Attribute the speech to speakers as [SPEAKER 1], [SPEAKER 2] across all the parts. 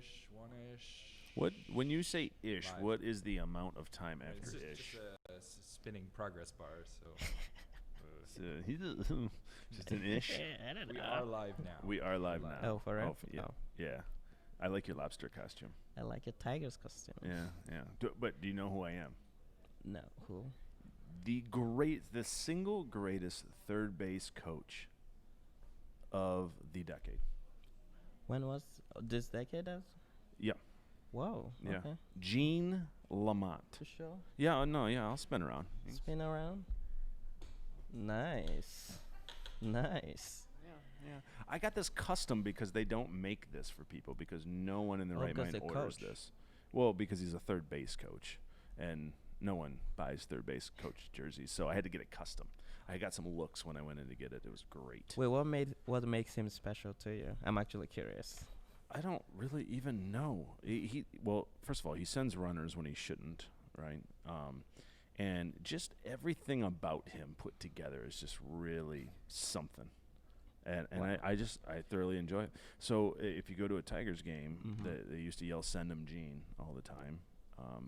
[SPEAKER 1] 2-ish, 1-ish.
[SPEAKER 2] What when you say ish?
[SPEAKER 1] Live.
[SPEAKER 2] What is the amount of time after
[SPEAKER 1] It's
[SPEAKER 2] ish?
[SPEAKER 1] just a spinning progress bar. So
[SPEAKER 2] He's just an ish.
[SPEAKER 3] I don't
[SPEAKER 1] we
[SPEAKER 3] know.
[SPEAKER 1] are live now.
[SPEAKER 2] We are live now.
[SPEAKER 3] Oh, for real?
[SPEAKER 2] Yeah.
[SPEAKER 3] Oh.
[SPEAKER 2] Yeah. I like your lobster costume.
[SPEAKER 3] I like a tiger's costume.
[SPEAKER 2] Yeah, yeah. But do you know who I am?
[SPEAKER 3] No, who?
[SPEAKER 2] The single greatest third base coach of the decade.
[SPEAKER 3] When was this decade?
[SPEAKER 2] Yeah.
[SPEAKER 3] Whoa.
[SPEAKER 2] Yeah.
[SPEAKER 3] Okay.
[SPEAKER 2] Gene Lamont.
[SPEAKER 3] To show.
[SPEAKER 2] Yeah, no, yeah, I'll spin around.
[SPEAKER 3] Spin around. Nice. Nice.
[SPEAKER 2] Yeah. I got this custom because they don't make this for people because no one in their right mind orders this. Well, because he's a third base coach and no one buys third base coach jerseys, so I had to get it custom. I got some looks when I went in to get it. It was great.
[SPEAKER 3] Wait, what makes him special to you? I'm actually curious.
[SPEAKER 2] I don't really even know. Well, first of all, he sends runners when he shouldn't, right? And just everything about him put together is just really something. And
[SPEAKER 3] Wow.
[SPEAKER 2] I thoroughly enjoy it. So if you go to a Tigers game, they used to yell "Send him Gene" all the time.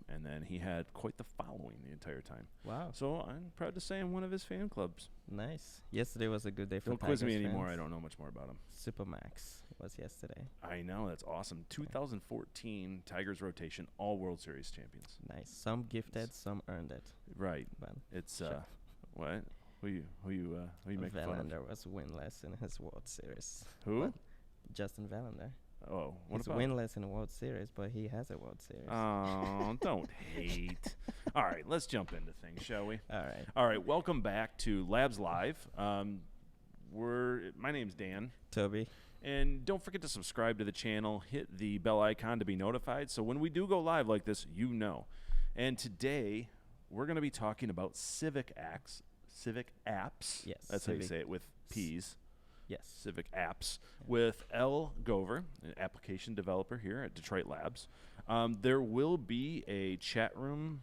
[SPEAKER 2] And then he had quite the following the entire time.
[SPEAKER 3] Wow.
[SPEAKER 2] So I'm proud to say I'm one of his fan clubs.
[SPEAKER 3] Nice. Yesterday was a good day for
[SPEAKER 2] Don't quiz me
[SPEAKER 3] Tigers
[SPEAKER 2] anymore.
[SPEAKER 3] fans.
[SPEAKER 2] I don't know much more about him.
[SPEAKER 3] Supermax was yesterday.
[SPEAKER 2] I know. That's awesome. 2014 Tigers rotation, all World Series champions.
[SPEAKER 3] Nice. Some gifted, some earned it.
[SPEAKER 2] Right.
[SPEAKER 3] But
[SPEAKER 2] It's
[SPEAKER 3] sure.
[SPEAKER 2] what? Who you making fun
[SPEAKER 3] Verlander was winless in his World Series.
[SPEAKER 2] Who?
[SPEAKER 3] What? Justin Verlander.
[SPEAKER 2] of? Oh, what
[SPEAKER 3] He's
[SPEAKER 2] about?
[SPEAKER 3] winless in a World Series, but he has a World Series.
[SPEAKER 2] Oh, don't hate. All right, let's jump into things, shall we?
[SPEAKER 3] All right.
[SPEAKER 2] All right, welcome back to Labs Live. My name's Dan.
[SPEAKER 3] Toby.
[SPEAKER 2] And don't forget to subscribe to the channel. Hit the bell icon to be notified. So when we do go live like this, you know. And today, we're going to be talking about Civic Apps.
[SPEAKER 3] Yes,
[SPEAKER 2] That's how you
[SPEAKER 3] Civic-
[SPEAKER 2] say it with P's.
[SPEAKER 3] Yes.
[SPEAKER 2] Civic Apps with Elle Gover, an application developer here at Detroit Labs. There will be a chat room.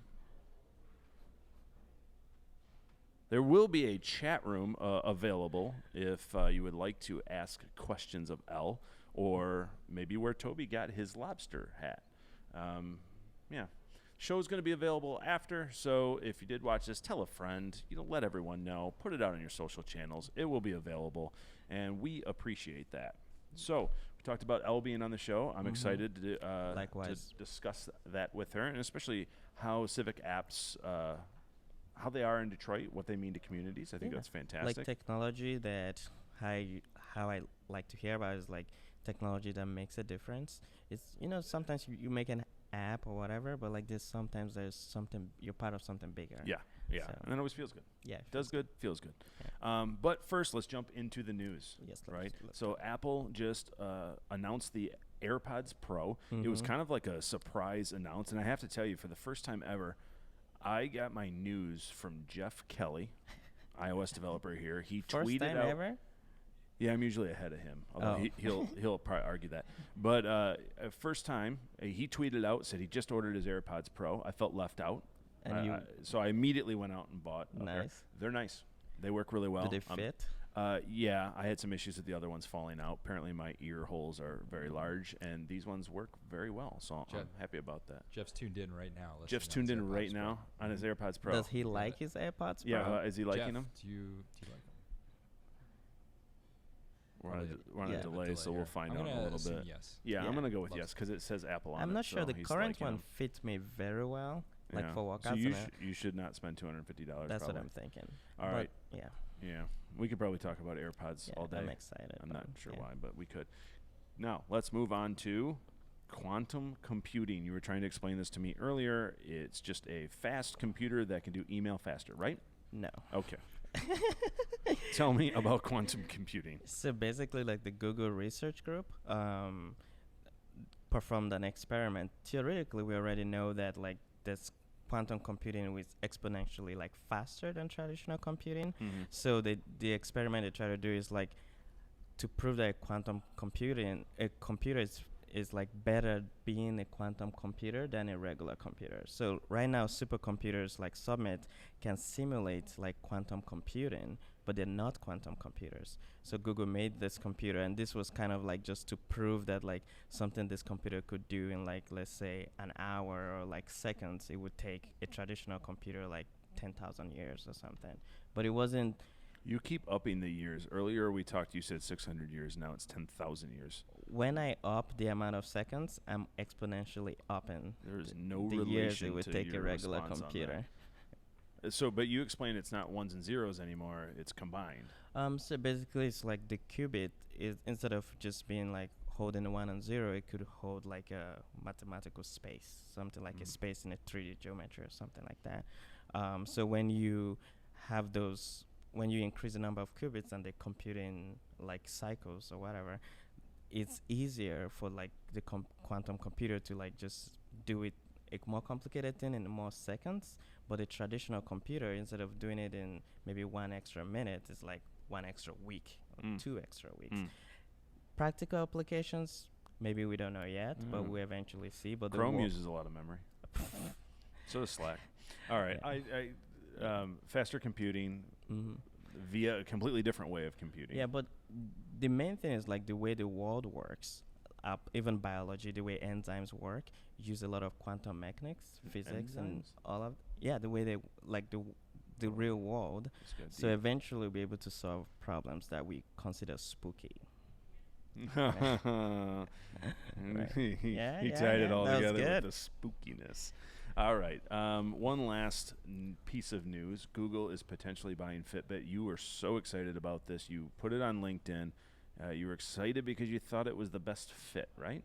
[SPEAKER 2] There will be a chat room available if you would like to ask questions of Elle, or maybe where Toby got his lobster hat. Yeah. Show's going to be available after, so if you did watch this, tell a friend. Let everyone know. Put it out on your social channels. It will be available, and we appreciate that. So we talked about Elle being on the show. I'm excited to
[SPEAKER 3] Likewise.
[SPEAKER 2] discuss that with her, and especially how Civic Apps, how they are in Detroit, what they mean to communities. I think that's fantastic.
[SPEAKER 3] Like technology that how I like to hear about is like technology that makes a difference. It's sometimes you make an app or whatever, but like this sometimes there's something, you're part of something bigger.
[SPEAKER 2] Yeah,
[SPEAKER 3] So-
[SPEAKER 2] and it always feels good.
[SPEAKER 3] Yeah,
[SPEAKER 2] It does good, feels good. But first, let's jump into the news.
[SPEAKER 3] Yes,
[SPEAKER 2] right.
[SPEAKER 3] let's
[SPEAKER 2] So Apple just announced the Airpods Pro. It was kind of like a surprise announce, and I have to tell you, for the first time ever, I got my news from Jeff Kelly, iOS developer here. He
[SPEAKER 3] First
[SPEAKER 2] tweeted
[SPEAKER 3] time
[SPEAKER 2] out.
[SPEAKER 3] ever?
[SPEAKER 2] Yeah, I'm usually ahead of him. Although
[SPEAKER 3] Oh.
[SPEAKER 2] he'll probably argue that. But first time, he tweeted out, said he just ordered his AirPods Pro. I felt left out.
[SPEAKER 3] And
[SPEAKER 2] So I immediately went out and bought a pair.
[SPEAKER 3] Nice.
[SPEAKER 2] They're nice. They work really well.
[SPEAKER 3] Do they fit?
[SPEAKER 2] Yeah, I had some issues with the other ones falling out. Apparently my ear holes are very large, and these ones work very well. So I'm happy about that.
[SPEAKER 1] Jeff's tuned in right now.
[SPEAKER 2] Jeff's tuned in right now on his AirPods Pro.
[SPEAKER 3] Does he like his AirPods Pro?
[SPEAKER 2] Yeah, is he liking
[SPEAKER 1] Jeff,
[SPEAKER 2] them?
[SPEAKER 1] do you like them?
[SPEAKER 2] We're on a
[SPEAKER 3] Yeah.
[SPEAKER 2] delay, so we'll find
[SPEAKER 1] I'm
[SPEAKER 2] out in a
[SPEAKER 1] gonna
[SPEAKER 2] little
[SPEAKER 1] assume
[SPEAKER 2] bit.
[SPEAKER 1] yes.
[SPEAKER 2] Yeah, I'm
[SPEAKER 3] Yeah.
[SPEAKER 2] gonna go with
[SPEAKER 1] Loves
[SPEAKER 2] yes because it says Apple on it.
[SPEAKER 3] I'm not sure
[SPEAKER 2] so
[SPEAKER 3] the
[SPEAKER 2] he's
[SPEAKER 3] current
[SPEAKER 2] liking
[SPEAKER 3] one
[SPEAKER 2] them.
[SPEAKER 3] fits me very well, like
[SPEAKER 2] Yeah.
[SPEAKER 3] for
[SPEAKER 2] So
[SPEAKER 3] workouts.
[SPEAKER 2] you should not spend $250.
[SPEAKER 3] That's what
[SPEAKER 2] probably.
[SPEAKER 3] I'm thinking.
[SPEAKER 2] All
[SPEAKER 3] But,
[SPEAKER 2] right.
[SPEAKER 3] Yeah.
[SPEAKER 2] Yeah, we could probably talk about AirPods
[SPEAKER 3] Yeah,
[SPEAKER 2] all day.
[SPEAKER 3] I'm excited.
[SPEAKER 2] I'm not
[SPEAKER 3] but,
[SPEAKER 2] sure
[SPEAKER 3] yeah.
[SPEAKER 2] why, but we could. Now let's move on to quantum computing. You were trying to explain this to me earlier. It's just a fast computer that can do email faster, right?
[SPEAKER 3] No.
[SPEAKER 2] Okay. Tell me about quantum computing.
[SPEAKER 3] So basically, like the Google research group performed an experiment. Theoretically, we already know that like this quantum computing is exponentially like faster than traditional computing. So the experiment they try to do is like to prove that quantum computing, a computer is like better being a quantum computer than a regular computer. So right now, supercomputers like Summit can simulate like quantum computing but they're not quantum computers. So Google made this computer, and this was kind of like just to prove that like something this computer could do in like, let's say, an hour or like seconds, it would take a traditional computer like 10,000 years or something. But it wasn't.
[SPEAKER 2] You keep upping the years. Earlier we talked, you said 600 years. Now it's 10,000 years.
[SPEAKER 3] When I up the amount of seconds, I'm exponentially upping
[SPEAKER 2] There's no
[SPEAKER 3] the years
[SPEAKER 2] relation
[SPEAKER 3] it would
[SPEAKER 2] to
[SPEAKER 3] take a
[SPEAKER 2] your
[SPEAKER 3] regular
[SPEAKER 2] response on
[SPEAKER 3] computer.
[SPEAKER 2] that. So, but you explained it's not ones and zeros anymore. It's combined.
[SPEAKER 3] So basically, it's like the qubit is, instead of just being like holding 1 and 0, it could hold like a mathematical space, something like a space in a 3D geometry or something like that. So when you have those, when you increase the number of qubits and they compute in like cycles or whatever, it's easier for like the quantum computer to like just do it a more complicated thing in more seconds. But a traditional computer, instead of doing it in maybe 1 extra minute, it's like 1 extra week or 2 extra weeks. Practical applications, maybe we don't know yet, but we eventually see. But
[SPEAKER 2] Chrome uses a lot of memory. So does Slack. All right.
[SPEAKER 3] Yeah.
[SPEAKER 2] Faster computing via a completely different way of computing.
[SPEAKER 3] Yeah, but the main thing is like the way the world works. Even biology, the way enzymes work, use a lot of quantum mechanics, physics, and all of the way they like the real world. So eventually we'll be able to solve problems that we consider spooky.
[SPEAKER 2] Right. He tied it all together with the spookiness. All right. One last piece of news. Google is potentially buying Fitbit. You were so excited about this. You put it on LinkedIn. You were excited because you thought it was the best fit, right?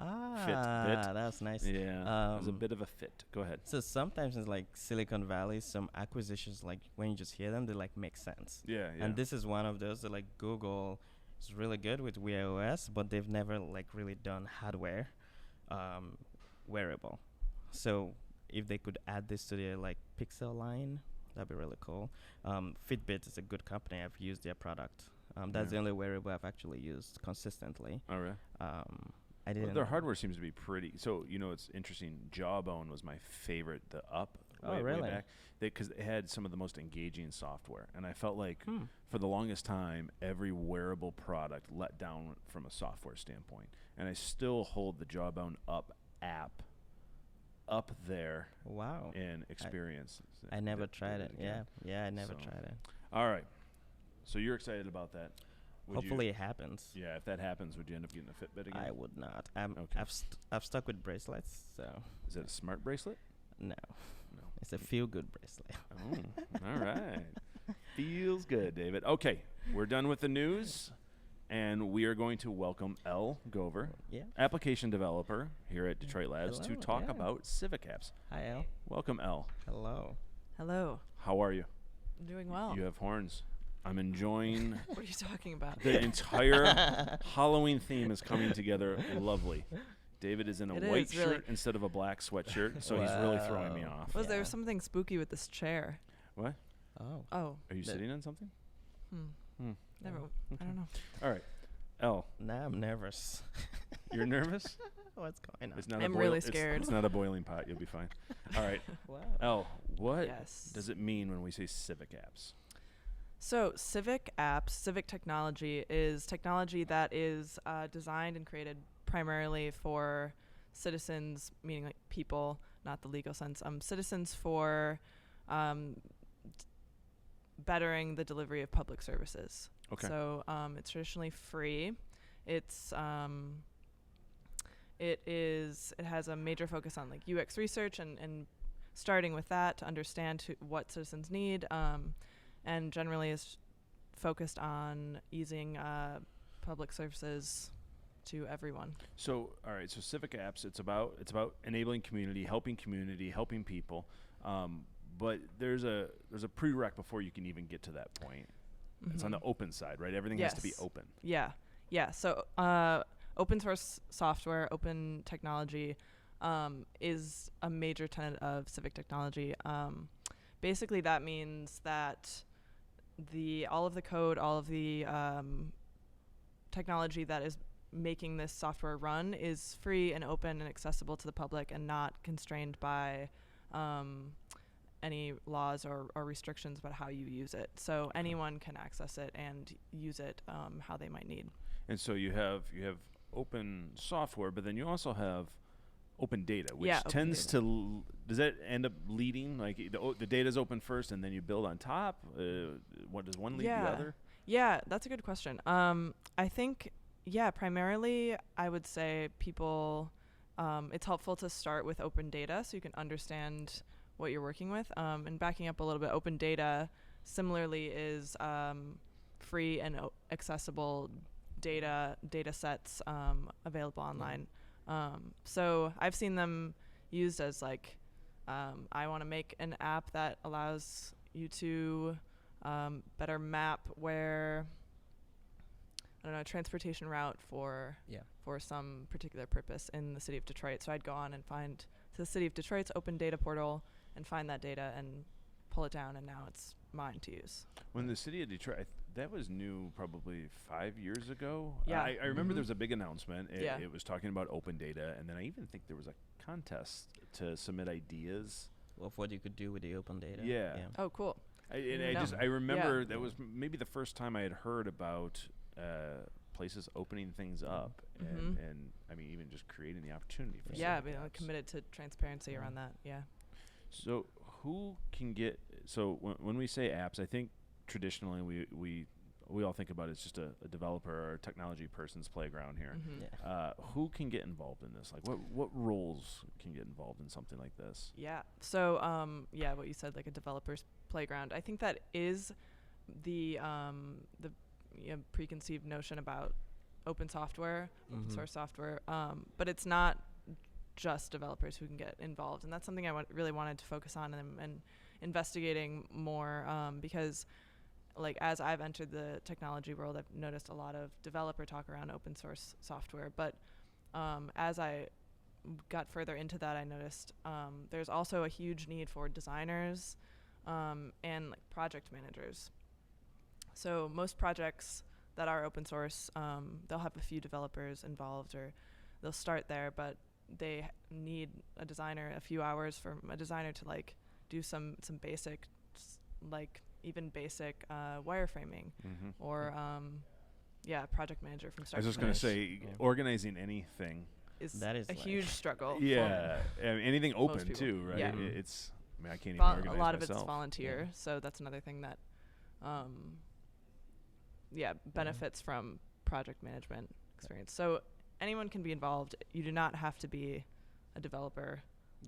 [SPEAKER 2] Fitbit.
[SPEAKER 3] That's nice.
[SPEAKER 2] Yeah, it was a bit of a fit. Go ahead.
[SPEAKER 3] So sometimes it's like Silicon Valley, some acquisitions, like when you just hear them, they like make sense.
[SPEAKER 2] Yeah.
[SPEAKER 3] And this is one of those that like Google is really good with Wear OS, but they've never like really done hardware wearable. So if they could add this to their like Pixel line, that'd be really cool. Fitbit is a good company. I've used their product. That's the only wearable I've actually used consistently.
[SPEAKER 2] Oh, really?
[SPEAKER 3] I didn't.
[SPEAKER 2] Their hardware seems to be pretty. So, it's interesting. Jawbone was my favorite, the Up.
[SPEAKER 3] Oh, really?
[SPEAKER 2] Way back. Because they had some of the most engaging software. And I felt like for the longest time, every wearable product let down from a software standpoint. And I still hold the Jawbone Up app up there.
[SPEAKER 3] Wow.
[SPEAKER 2] In experience.
[SPEAKER 3] I never tried it. Yeah, I never tried it.
[SPEAKER 2] All right. So you're excited about that.
[SPEAKER 3] Hopefully it happens.
[SPEAKER 2] Yeah, if that happens, would you end up getting a Fitbit again?
[SPEAKER 3] I would not. I've stuck with bracelets, so.
[SPEAKER 2] Is it a smart bracelet?
[SPEAKER 3] No. It's a feel-good bracelet.
[SPEAKER 2] Oh, all right. Feels good, David. Okay, we're done with the news, and we are going to welcome Elle Gover, application developer here at Detroit Labs, to talk about Civic Apps.
[SPEAKER 3] Hi, Elle.
[SPEAKER 2] Welcome, Elle.
[SPEAKER 3] Hello.
[SPEAKER 4] Hello.
[SPEAKER 2] How are you?
[SPEAKER 4] I'm doing well.
[SPEAKER 2] You have horns. I'm enjoying.
[SPEAKER 4] What are you talking about?
[SPEAKER 2] The entire Halloween theme is coming together lovely. David is in a white shirt instead of a black sweatshirt, so he's really throwing me off.
[SPEAKER 4] Was there something spooky with this chair?
[SPEAKER 2] What?
[SPEAKER 4] Oh.
[SPEAKER 2] Are you sitting on something?
[SPEAKER 4] Never.
[SPEAKER 2] Okay.
[SPEAKER 4] I don't know.
[SPEAKER 2] All right. Elle.
[SPEAKER 3] Now I'm nervous.
[SPEAKER 2] You're nervous?
[SPEAKER 3] What's going on?
[SPEAKER 2] It's not
[SPEAKER 4] I'm really scared.
[SPEAKER 2] It's not a boiling pot. You'll be fine. All right.
[SPEAKER 3] Wow.
[SPEAKER 2] Elle, what does it mean when we say Civic Apps?
[SPEAKER 4] So Civic Apps, civic technology, is technology that is designed and created primarily for citizens, meaning like people, not the legal sense, citizens for bettering the delivery of public services.
[SPEAKER 2] Okay.
[SPEAKER 4] So it's traditionally free. It has a major focus on like UX research and starting with that to understand what citizens need, and generally is focused on easing public services to everyone.
[SPEAKER 2] So, all right. So, Civic Apps, it's about enabling community, helping people. But there's a prereq before you can even get to that point. It's on the open side, right? Everything has to be open.
[SPEAKER 4] Yeah. So, open source software, open technology, is a major tenet of civic technology. Basically, that means that all of the code, all of the technology that is making this software run is free and open and accessible to the public and not constrained by any laws or restrictions about how you use it. So anyone can access it and use it how they might need.
[SPEAKER 2] And so you have open software, but then you also have open data, which
[SPEAKER 4] Yeah, open
[SPEAKER 2] tends
[SPEAKER 4] data.
[SPEAKER 2] to does that end up leading like the data's open first and then you build on top? What does one lead the other?
[SPEAKER 4] Yeah, that's a good question. I think, primarily I would say people, it's helpful to start with open data so you can understand what you're working with. And backing up a little bit, open data similarly is free and accessible data sets available online. So I've seen them used as like, I want to make an app that allows you to better map where, I don't know, a transportation route for some particular purpose in the city of Detroit. So I'd go on and find the city of Detroit's open data portal and find that data and pull it down, and now it's mine to use.
[SPEAKER 2] When the city of Detroit, that was new probably 5 years ago.
[SPEAKER 4] Yeah.
[SPEAKER 2] I remember there was a big announcement.
[SPEAKER 4] Yeah.
[SPEAKER 2] It was talking about open data, and then I even think there was a contest to submit ideas.
[SPEAKER 3] Of what you could do with the open data.
[SPEAKER 2] Yeah.
[SPEAKER 4] Oh, cool.
[SPEAKER 2] I remember
[SPEAKER 4] Yeah.
[SPEAKER 2] that was maybe the first time I had heard about places opening things up, and I mean even just creating the opportunity for
[SPEAKER 4] Yeah,
[SPEAKER 2] civic
[SPEAKER 4] being
[SPEAKER 2] apps.
[SPEAKER 4] committed to transparency around that. Yeah.
[SPEAKER 2] So who can get? So when we say apps, I think traditionally we all think about it as just a developer or a technology person's playground here.
[SPEAKER 3] Yeah.
[SPEAKER 2] Who can get involved in this? Like what roles can get involved in something like this?
[SPEAKER 4] Yeah. So, what you said, like a developer's playground. I think that is the preconceived notion about open software, open source software. But it's not just developers who can get involved, and that's something I really wanted to focus on and investigating more because, like, as I've entered the technology world, I've noticed a lot of developer talk around open source software. But as I got further into that, I noticed there's also a huge need for designers and like project managers. So most projects that are open source, they'll have a few developers involved, or they'll start there, but they need a designer, a few hours for a designer to like do some basic, like even basic wireframing, or project manager from
[SPEAKER 2] I
[SPEAKER 4] start
[SPEAKER 2] was just
[SPEAKER 4] to
[SPEAKER 2] going to
[SPEAKER 4] finish
[SPEAKER 2] say, organizing anything.
[SPEAKER 3] That is
[SPEAKER 4] a
[SPEAKER 3] like
[SPEAKER 4] huge struggle.
[SPEAKER 2] Yeah, I mean, anything open
[SPEAKER 4] people.
[SPEAKER 2] too, right?
[SPEAKER 4] Yeah.
[SPEAKER 2] It's. I mean, I can't even
[SPEAKER 4] A
[SPEAKER 2] organize
[SPEAKER 4] lot of
[SPEAKER 2] myself.
[SPEAKER 4] it's volunteer, so that's another thing that benefits from project management experience. So anyone can be involved. You do not have to be a developer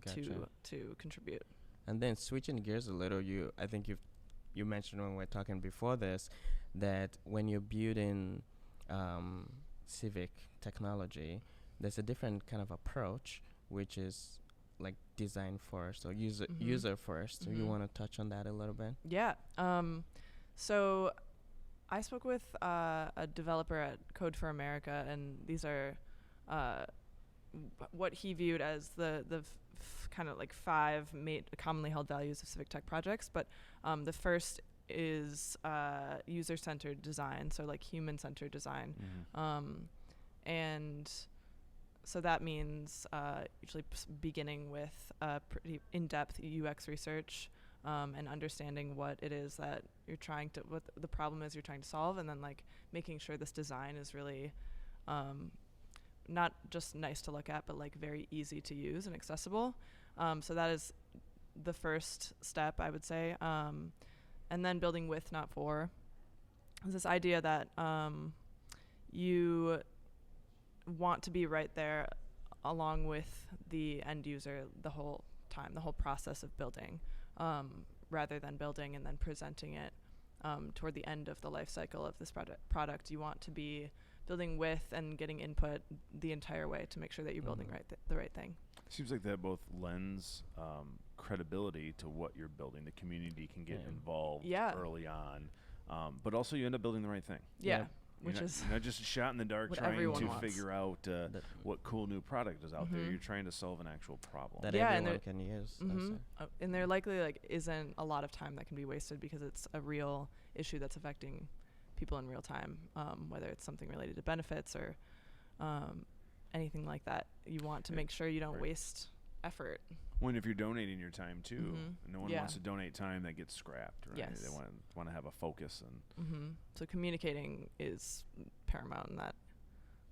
[SPEAKER 4] to contribute.
[SPEAKER 3] And then switching gears a little, I think you mentioned when we were talking before this that when you're building civic technology, there's a different kind of approach, which is like design first or user first. So you want to touch on that a little bit?
[SPEAKER 4] Yeah. So I spoke with a developer at Code for America, and these are what he viewed as the kind of like 5 commonly held values of civic tech projects. But the first is user-centered design, so like human-centered design. And so that means usually beginning with pretty in-depth UX research and understanding what it is that what the problem is you're trying to solve, and then like making sure this design is really not just nice to look at, but like very easy to use and accessible. So that is the first step, I would say. And then building with, not for. Is this idea that you want to be right there along with the end user the whole time, the whole process of building, rather than building and then presenting it toward the end of the life cycle of this product. You want to be building with and getting input the entire way to make sure that you're building the right thing.
[SPEAKER 2] Seems like that both lends credibility to what you're building. The community can get involved early on, but also you end up building the right thing.
[SPEAKER 4] Yeah.
[SPEAKER 2] You're not just a shot in the dark
[SPEAKER 4] what
[SPEAKER 2] trying
[SPEAKER 4] everyone
[SPEAKER 2] to
[SPEAKER 4] wants.
[SPEAKER 2] figure out what cool new product is out there. You're trying to solve an actual problem.
[SPEAKER 3] That
[SPEAKER 4] Yeah, and
[SPEAKER 3] everyone can use.
[SPEAKER 4] And there likely like isn't a lot of time that can be wasted because it's a real issue that's affecting people in real time, whether it's something related to benefits or anything like that. You want to make sure you don't waste effort.
[SPEAKER 2] When if you're donating your time too, no one
[SPEAKER 4] Yeah.
[SPEAKER 2] wants to donate time that gets scrapped, right?
[SPEAKER 4] Yes.
[SPEAKER 2] They want to have a focus and
[SPEAKER 4] So communicating is paramount in that,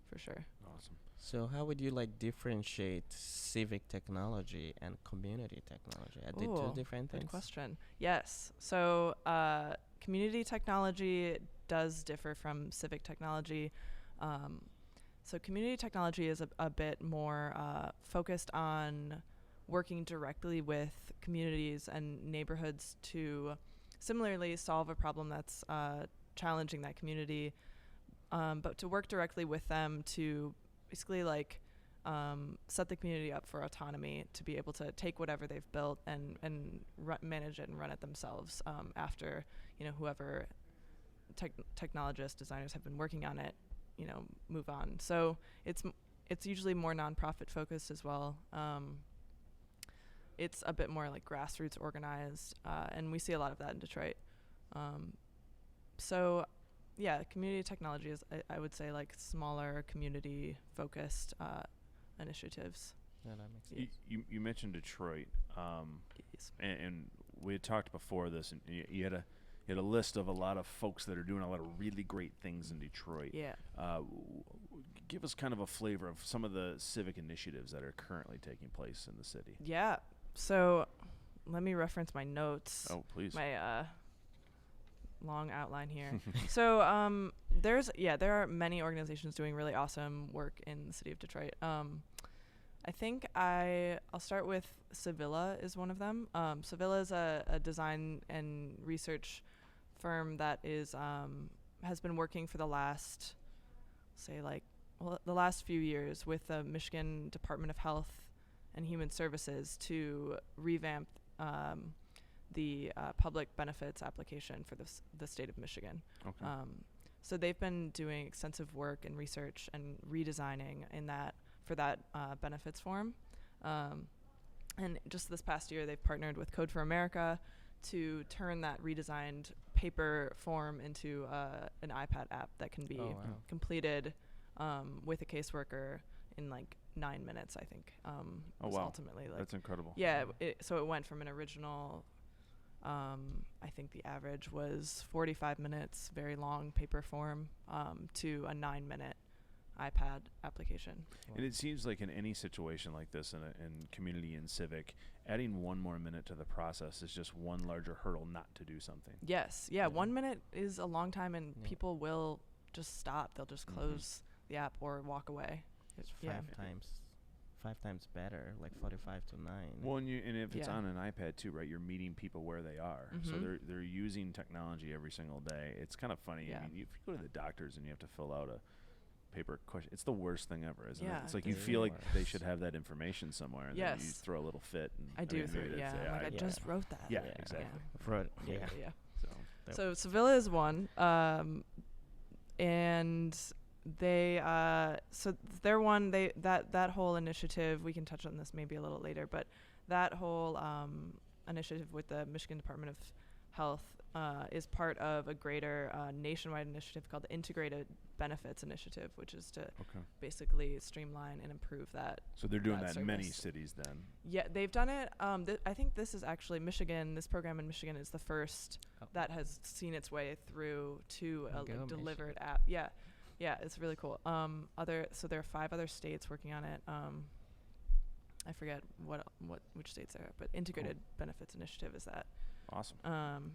[SPEAKER 4] for sure.
[SPEAKER 2] awesome.
[SPEAKER 3] So how would you like differentiate civic technology and community technology? Are they two
[SPEAKER 4] Ooh,
[SPEAKER 3] different
[SPEAKER 4] Good
[SPEAKER 3] things?
[SPEAKER 4] question. Yes. So community technology does differ from civic technology. So community technology is a bit more focused on working directly with communities and neighborhoods to similarly solve a problem that's challenging that community, but to work directly with them to basically like set the community up for autonomy to be able to take whatever they've built and manage it and run it themselves after whoever technologists, designers have been working on it, move on. So it's usually more nonprofit focused as well. It's a bit more like grassroots organized, and we see a lot of that in Detroit. So yeah, community technology is, I would say, like smaller community focused initiatives.
[SPEAKER 3] Yeah, that makes sense.
[SPEAKER 2] You mentioned Detroit,
[SPEAKER 4] Yes.
[SPEAKER 2] and we had talked before this, and you had a list of a lot of folks that are doing a lot of really great things in Detroit.
[SPEAKER 4] Yeah.
[SPEAKER 2] Give us kind of a flavor of some of the civic initiatives that are currently taking place in the city.
[SPEAKER 4] Yeah. So let me reference my notes.
[SPEAKER 2] Oh, please.
[SPEAKER 4] My long outline here. So there are many organizations doing really awesome work in the city of Detroit. I think I'll start with Civilla is one of them. Civilla is a design and research firm that is has been working for the last the last few years with the Michigan Department of Health and Human Services to revamp the public benefits application for the state of Michigan.
[SPEAKER 2] Okay.
[SPEAKER 4] So they've been doing extensive work and research and redesigning for that benefits form. And just this past year, they've partnered with Code for America to turn that redesigned paper form into an iPad app that can be completed with a caseworker in like 9 minutes, I think.
[SPEAKER 2] Oh, wow.
[SPEAKER 4] Ultimately, like,
[SPEAKER 2] That's incredible.
[SPEAKER 4] yeah. So it went from an original, I think the average was 45 minutes, very long paper form, to a 9-minute iPad application.
[SPEAKER 2] And it seems like in any situation like this, in community and civic, adding one more minute to the process is just one larger hurdle not to do something.
[SPEAKER 4] Yes. Yeah. 1 minute is a long time, and people will just stop. They'll just close the app or walk away.
[SPEAKER 3] It's
[SPEAKER 4] Yeah.
[SPEAKER 3] five times better, like 45 to 9.
[SPEAKER 2] Well, and if it's
[SPEAKER 4] Yeah.
[SPEAKER 2] on an iPad too, right? You're meeting people where they are, so they're using technology every single day. It's kind of funny.
[SPEAKER 4] Yeah.
[SPEAKER 2] I mean, if you go to the doctors and you have to fill out a paper question, it's the worst thing ever, isn't
[SPEAKER 4] Yeah,
[SPEAKER 2] it? It's like
[SPEAKER 3] it
[SPEAKER 2] you
[SPEAKER 3] is
[SPEAKER 2] feel
[SPEAKER 3] the
[SPEAKER 2] like they should have that information somewhere, and then you
[SPEAKER 4] Yes.
[SPEAKER 2] throw a little fit. And
[SPEAKER 4] I do.
[SPEAKER 2] mean, maybe
[SPEAKER 4] Yeah.
[SPEAKER 2] that's-
[SPEAKER 4] I'm like, I
[SPEAKER 3] yeah.
[SPEAKER 4] just wrote that.
[SPEAKER 2] Yeah, exactly.
[SPEAKER 3] Yeah.
[SPEAKER 4] Yeah.
[SPEAKER 2] So
[SPEAKER 4] So Sevilla is one, and they they're one. That whole initiative, we can touch on this maybe a little later, but that whole initiative with the Michigan Department of Health is part of a greater nationwide initiative called the Integrated Benefits Initiative, which is to basically streamline and improve that.
[SPEAKER 2] So they're doing that in many
[SPEAKER 4] service.
[SPEAKER 2] cities then.
[SPEAKER 4] Yeah, they've done it. I think this is actually Michigan. This program in Michigan is the first that has seen its way through to a
[SPEAKER 3] Go
[SPEAKER 4] delivered
[SPEAKER 3] Michigan.
[SPEAKER 4] app. Yeah, it's really cool. So there are 5 other states working on it. I forget which states there are, but Integrated Benefits Initiative is that.
[SPEAKER 2] Awesome.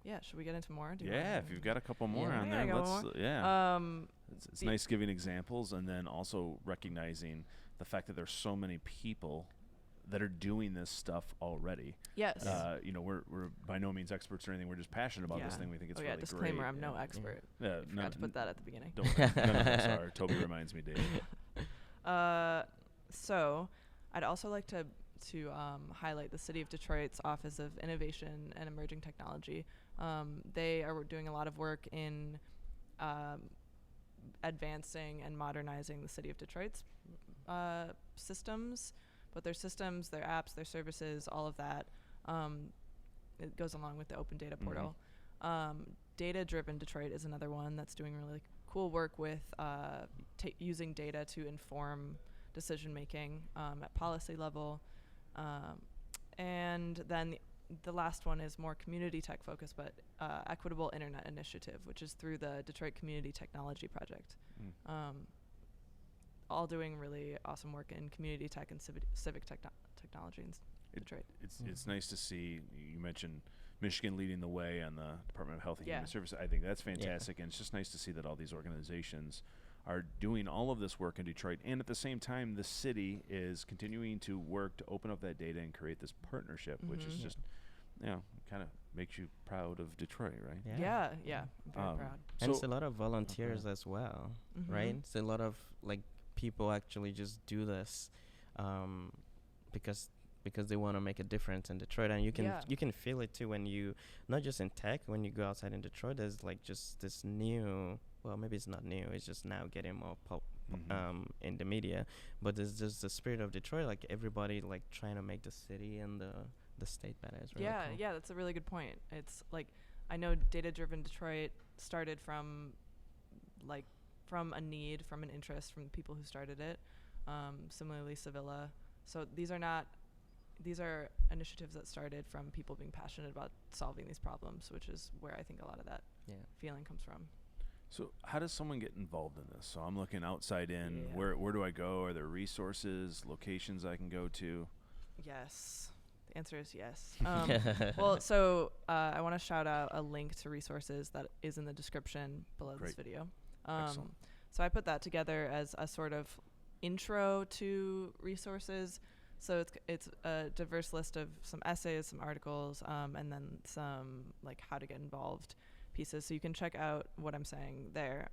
[SPEAKER 4] Yeah, should we get into more? Do you
[SPEAKER 2] Yeah,
[SPEAKER 4] wanna-
[SPEAKER 2] if you've got a couple more
[SPEAKER 3] Yeah.
[SPEAKER 2] on
[SPEAKER 4] Yeah, I
[SPEAKER 2] there,
[SPEAKER 4] got
[SPEAKER 2] let's
[SPEAKER 4] one
[SPEAKER 2] yeah. It's
[SPEAKER 4] the-
[SPEAKER 2] nice giving examples and then also recognizing the fact that there's so many people that are doing this stuff already.
[SPEAKER 4] Yes.
[SPEAKER 2] We're by no means experts or anything. We're just passionate about this
[SPEAKER 4] Yeah.
[SPEAKER 2] thing. We think it's
[SPEAKER 4] oh yeah,
[SPEAKER 2] really
[SPEAKER 4] disclaimer,
[SPEAKER 2] great.
[SPEAKER 4] I'm no expert.
[SPEAKER 2] Yeah,
[SPEAKER 4] Forgot to put that at the beginning.
[SPEAKER 2] Don't worry. None of us are. Toby reminds me, Dave.
[SPEAKER 4] So I'd also like to highlight the City of Detroit's Office of Innovation and Emerging Technology. They are doing a lot of work in advancing and modernizing the City of Detroit's systems, but their systems, their apps, their services, all of that, it goes along with the Open Data Portal. Data-driven Detroit is another one that's doing really cool work with using data to inform decision-making at policy level. And then the last one is more community tech focused, but Equitable Internet Initiative, which is through the Detroit Community Technology Project. All doing really awesome work in community tech and civic technology in Detroit.
[SPEAKER 2] It's nice to see. You mentioned Michigan leading the way on the Department of Health and Human
[SPEAKER 4] Yeah.
[SPEAKER 2] Services. I think that's fantastic, and it's just nice to see that all these organizations are doing all of this work in Detroit, and at the same time, the city is continuing to work to open up that data and create this partnership, which is just, kind of makes you proud of Detroit, right?
[SPEAKER 4] Yeah, I'm very proud.
[SPEAKER 3] And it's a lot of volunteers as well, right? It's a lot of like people actually just do this because they want to make a difference in Detroit, and you can feel it too when you, not just in tech, when you go outside in Detroit. There's like just this new, well, maybe it's not new, it's just now getting more in the media, but there's just the spirit of Detroit, like everybody like trying to make the city and the state better. It's really cool.
[SPEAKER 4] Yeah, that's a really good point. It's like, I know Data-Driven Detroit started from a need, from an interest from the people who started it. Similarly, Civilla. So these are initiatives that started from people being passionate about solving these problems, which is where I think a lot of that feeling comes from.
[SPEAKER 2] So how does someone get involved in this? So I'm looking outside in. Where do I go? Are there resources, locations I can go to?
[SPEAKER 4] Yes. The answer is yes. Well, so I want to shout out a link to resources that is in the description below this video.
[SPEAKER 2] Excellent.
[SPEAKER 4] So I put that together as a sort of intro to resources. So it's a diverse list of some essays, some articles, and then some like how to get involved pieces. So you can check out what I'm saying there.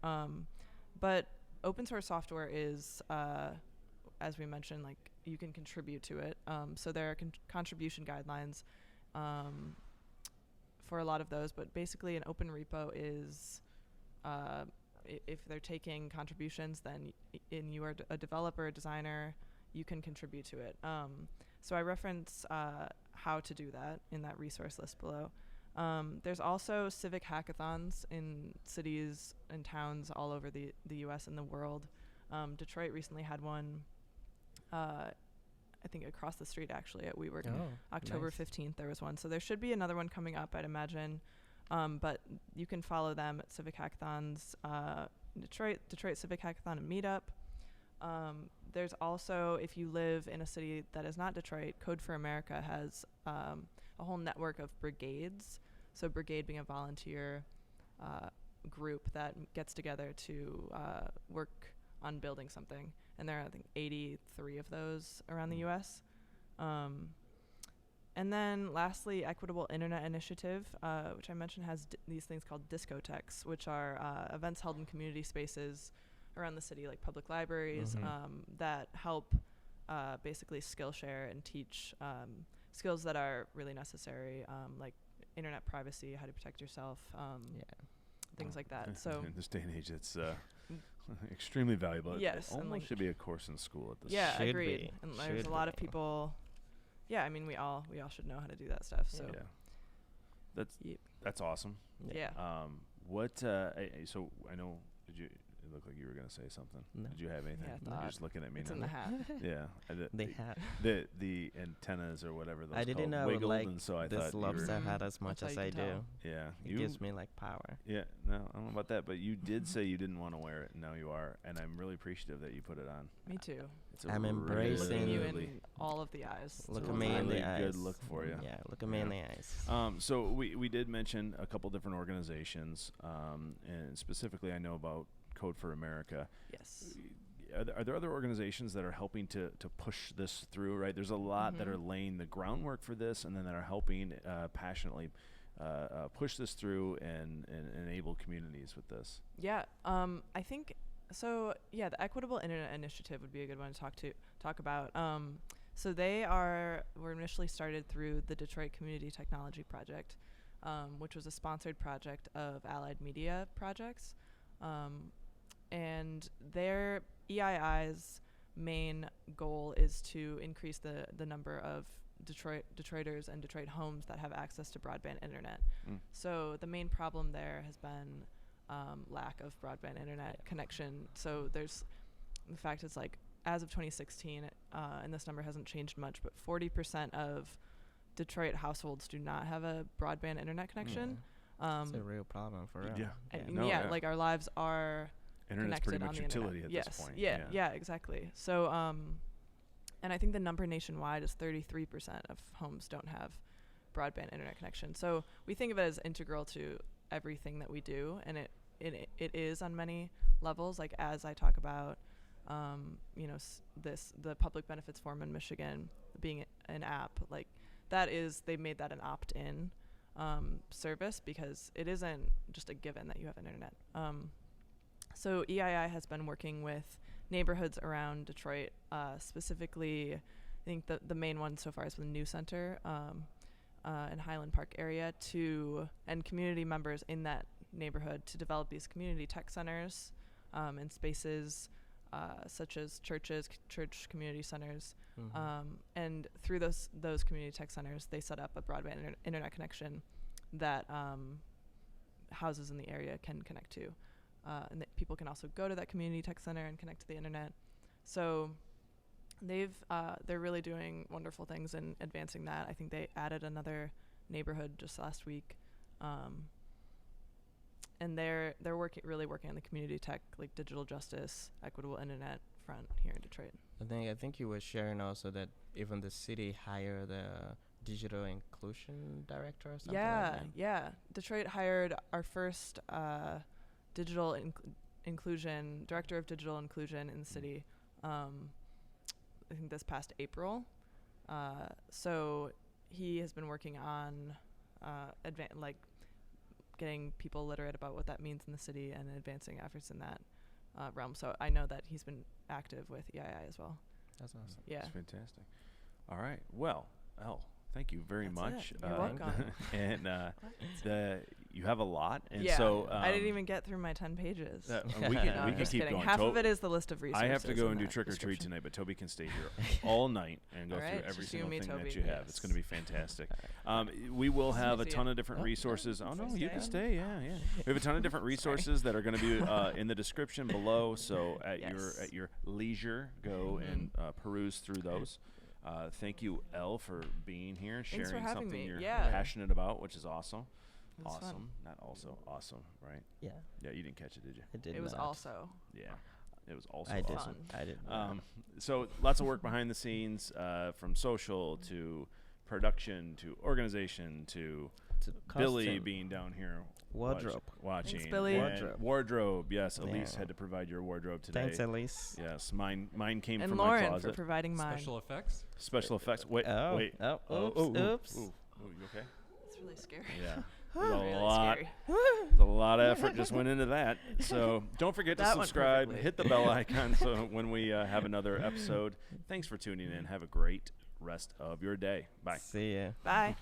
[SPEAKER 4] But open source software is, as we mentioned, like you can contribute to it. So there are contribution guidelines for a lot of those, but basically an open repo is, if they're taking contributions, then you are a developer, a designer, you can contribute to it. So I reference how to do that in that resource list below. There's also civic hackathons in cities and towns all over the US and the world. Detroit recently had one, I think across the street actually at WeWork. October 15th there was one. So there should be another one coming up, I'd imagine. But you can follow them at Civic Hackathons, Detroit Civic Hackathon and Meetup. There's also, if you live in a city that is not Detroit, Code for America has a whole network of brigades. So brigade being a volunteer group that gets together to work on building something. And there are, I think, 83 of those around the U.S. And then lastly, Equitable Internet Initiative, which I mentioned, has these things called discotheques, which are events held in community spaces around the city, like public libraries, that help basically skill share and teach skills that are really necessary, like internet privacy, how to protect yourself, things like that. So
[SPEAKER 2] in this day and age, it's extremely valuable.
[SPEAKER 4] Yes,
[SPEAKER 2] it almost should be a course in school at this.
[SPEAKER 4] Yeah,
[SPEAKER 3] Should
[SPEAKER 4] agreed.
[SPEAKER 3] be.
[SPEAKER 4] And there's a lot of people. Yeah, I mean, we all should know how to do that stuff. So
[SPEAKER 2] that's awesome.
[SPEAKER 4] Yeah.
[SPEAKER 2] So I know. It looked like you were going to say something.
[SPEAKER 3] No.
[SPEAKER 2] Did you have anything?
[SPEAKER 4] Yeah,
[SPEAKER 2] You're just looking at me
[SPEAKER 4] it's
[SPEAKER 2] now.
[SPEAKER 4] in the hat.
[SPEAKER 2] Yeah. The antennas or whatever those
[SPEAKER 3] I didn't know I would
[SPEAKER 2] wiggled,
[SPEAKER 3] like
[SPEAKER 2] and so I
[SPEAKER 3] this
[SPEAKER 2] thought you were,
[SPEAKER 3] lobster hat as much
[SPEAKER 4] That's
[SPEAKER 3] as
[SPEAKER 4] how
[SPEAKER 3] I
[SPEAKER 4] you can
[SPEAKER 3] do.
[SPEAKER 4] tell.
[SPEAKER 2] Yeah.
[SPEAKER 3] It gives me like power.
[SPEAKER 2] Yeah. No, I don't know about that, but you did say you didn't want to wear it, and now you are, and I'm really appreciative that you put it on.
[SPEAKER 4] Me too.
[SPEAKER 2] It's
[SPEAKER 3] I'm
[SPEAKER 2] really,
[SPEAKER 3] embracing
[SPEAKER 4] Looking you
[SPEAKER 2] really,
[SPEAKER 4] in all of the eyes.
[SPEAKER 3] Look
[SPEAKER 2] a
[SPEAKER 3] at me in
[SPEAKER 2] really
[SPEAKER 3] the eyes.
[SPEAKER 2] good look for you.
[SPEAKER 3] Yeah, look at me in the eyes.
[SPEAKER 2] So we did mention a couple different organizations, and specifically I know about Code for America.
[SPEAKER 4] Yes.
[SPEAKER 2] Are there other organizations that are helping to push this through, right? There's a lot that are laying the groundwork for this, and then that are helping passionately push this through and enable communities with this.
[SPEAKER 4] Yeah. I think so. Yeah, the Equitable Internet Initiative would be a good one to talk about. So they were initially started through the Detroit Community Technology Project, which was a sponsored project of Allied Media Projects. And their EII's main goal is to increase the number of Detroiters and Detroit homes that have access to broadband internet. So the main problem there has been lack of broadband internet connection. So there's, in fact, it's like as of 2016, and this number hasn't changed much, but 40% of Detroit households do not have a broadband internet connection.
[SPEAKER 3] It's a real problem for real.
[SPEAKER 2] Yeah.
[SPEAKER 4] And
[SPEAKER 2] No, yeah.
[SPEAKER 4] like our lives are
[SPEAKER 2] Internet's
[SPEAKER 4] connected
[SPEAKER 2] pretty
[SPEAKER 4] on
[SPEAKER 2] much
[SPEAKER 4] the
[SPEAKER 2] utility
[SPEAKER 4] internet.
[SPEAKER 2] at this point.
[SPEAKER 4] Yeah, exactly. So, and I think the number nationwide is 33% of homes don't have broadband internet connection. So we think of it as integral to everything that we do, and it is on many levels. Like as I talk about, the public benefits form in Michigan being an app, like that is, they made that an opt-in service because it isn't just a given that you have internet. So EII has been working with neighborhoods around Detroit, specifically, I think the main one so far is the New Center in Highland Park area, and community members in that neighborhood to develop these community tech centers and spaces such as church community centers. And through those community tech centers, they set up a broadband internet connection that houses in the area can connect to. And that people can also go to that community tech center and connect to the internet. So they're really doing wonderful things in advancing that. I think they added another neighborhood just last week. And they're really working on the community tech, like digital justice, equitable internet front here in Detroit.
[SPEAKER 3] I think you were sharing also that even the city hired a digital inclusion director or something like that.
[SPEAKER 4] Yeah. Detroit hired our first digital inclusion, director of digital inclusion in the city, I think this past April. So he has been working on getting people literate about what that means in the city and advancing efforts in that realm. So I know that he's been active with EII as well.
[SPEAKER 3] That's awesome.
[SPEAKER 4] Yeah.
[SPEAKER 2] That's fantastic. All right. Well, Elle, thank you very
[SPEAKER 4] That's
[SPEAKER 2] much.
[SPEAKER 4] it. You're welcome.
[SPEAKER 2] And you have a lot, and
[SPEAKER 4] yeah,
[SPEAKER 2] so
[SPEAKER 4] I didn't even get through my 10 pages.
[SPEAKER 2] we
[SPEAKER 4] No,
[SPEAKER 2] can
[SPEAKER 4] I'm just
[SPEAKER 2] keep
[SPEAKER 4] kidding.
[SPEAKER 2] going.
[SPEAKER 4] Half of it is the list of resources.
[SPEAKER 2] I have to go
[SPEAKER 4] in
[SPEAKER 2] and do
[SPEAKER 4] that
[SPEAKER 2] trick or treat
[SPEAKER 4] description.
[SPEAKER 2] tonight, but Toby can stay here all night and go
[SPEAKER 4] All right,
[SPEAKER 2] through every
[SPEAKER 4] just you
[SPEAKER 2] single
[SPEAKER 4] and me,
[SPEAKER 2] thing that
[SPEAKER 4] Toby.
[SPEAKER 2] you have. It's
[SPEAKER 4] Yes.
[SPEAKER 2] going to be fantastic. We will have a
[SPEAKER 4] Nice to
[SPEAKER 2] ton
[SPEAKER 4] see
[SPEAKER 2] of different
[SPEAKER 3] Oh,
[SPEAKER 2] resources. Oh no,
[SPEAKER 4] Stay
[SPEAKER 2] you can
[SPEAKER 4] on?
[SPEAKER 2] stay. Yeah. We have a ton of different resources that are going to be in the description below. So at
[SPEAKER 4] Yes.
[SPEAKER 2] your leisure, go and peruse through those. Thank you, Elle, for being here,
[SPEAKER 4] Thanks for
[SPEAKER 2] sharing
[SPEAKER 4] having
[SPEAKER 2] something
[SPEAKER 4] me.
[SPEAKER 2] you're
[SPEAKER 4] Yeah.
[SPEAKER 2] passionate about, which is awesome.
[SPEAKER 4] It was fun.
[SPEAKER 2] Awesome, not also awesome, right?
[SPEAKER 3] Yeah,
[SPEAKER 2] Yeah, you didn't catch it, did you?
[SPEAKER 3] I did.
[SPEAKER 4] It was
[SPEAKER 3] not.
[SPEAKER 4] also
[SPEAKER 2] Yeah, it was also
[SPEAKER 3] I did.
[SPEAKER 2] awesome.
[SPEAKER 3] I did.
[SPEAKER 2] So lots of work behind the scenes, from social to production to organization to Billy
[SPEAKER 3] costume.
[SPEAKER 2] being down here
[SPEAKER 3] Wardrobe.
[SPEAKER 2] watching.
[SPEAKER 4] Thanks, Billy.
[SPEAKER 2] And wardrobe. Yes, Elise
[SPEAKER 3] Yeah.
[SPEAKER 2] had to provide your wardrobe today.
[SPEAKER 3] Thanks, Elise.
[SPEAKER 2] Yes, mine came
[SPEAKER 4] and
[SPEAKER 2] from
[SPEAKER 4] Lauren
[SPEAKER 2] my
[SPEAKER 4] for
[SPEAKER 2] closet.
[SPEAKER 4] providing mine.
[SPEAKER 1] Special effects.
[SPEAKER 2] Special effects. Wait,
[SPEAKER 3] Oh,
[SPEAKER 2] wait.
[SPEAKER 3] oh, oops.
[SPEAKER 2] Ooh, you okay?
[SPEAKER 4] It's really scary.
[SPEAKER 2] Yeah.
[SPEAKER 4] Really
[SPEAKER 2] a lot.
[SPEAKER 4] scary.
[SPEAKER 2] A lot of effort just went into that. So don't forget to
[SPEAKER 4] That went
[SPEAKER 2] subscribe,
[SPEAKER 4] perfectly.
[SPEAKER 2] hit the bell icon so when we have another episode. Thanks for tuning in. Have a great rest of your day. Bye.
[SPEAKER 3] See ya.
[SPEAKER 4] Bye.